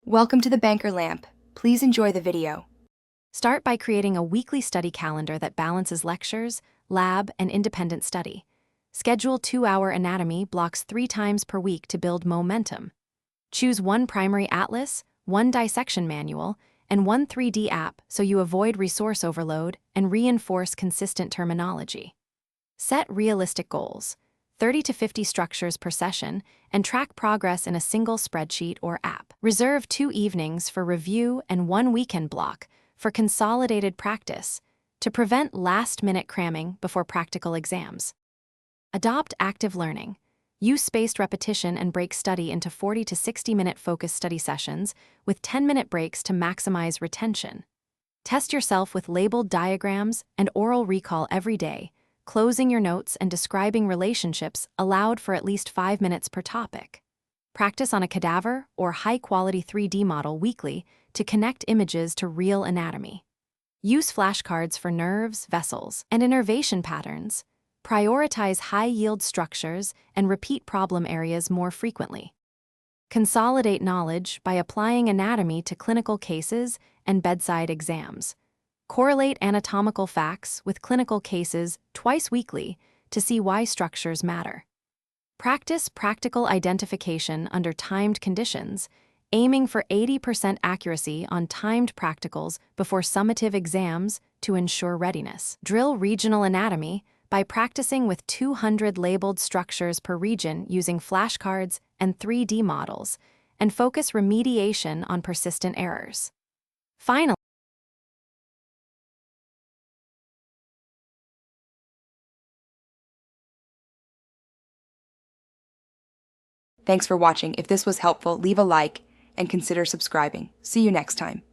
Welcome to the Banker Lamp. Please enjoy the video. Start by creating a weekly study calendar that balances lectures, lab, and independent study. Schedule 2-hour anatomy blocks 3 times per week to build momentum. Choose one primary atlas, one dissection manual, and one 3D app so you avoid resource overload and reinforce consistent terminology. Set realistic goals, 30 to 50 structures per session, and track progress in a single spreadsheet or app. Reserve 2 evenings for review and 1 weekend block for consolidated practice to prevent last-minute cramming before practical exams. Adopt active learning. Use spaced repetition and break study into 40 to 60-minute focused study sessions with 10-minute breaks to maximize retention. Test yourself with labeled diagrams and oral recall every day, closing your notes and describing relationships allowed for at least 5 minutes per topic. Practice on a cadaver or high-quality 3D model weekly to connect images to real anatomy. Use flashcards for nerves, vessels, and innervation patterns. Prioritize high-yield structures and repeat problem areas more frequently. Consolidate knowledge by applying anatomy to clinical cases and bedside exams. Correlate anatomical facts with clinical cases twice weekly to see why structures matter. Practice practical identification under timed conditions, aiming for 80% accuracy on timed practicals before summative exams to ensure readiness. Drill regional anatomy by practicing with 200 labeled structures per region using flashcards and 3D models, and focus remediation on persistent errors. Finally, Thanks for watching. If this was helpful, leave a like and consider subscribing. See you next time.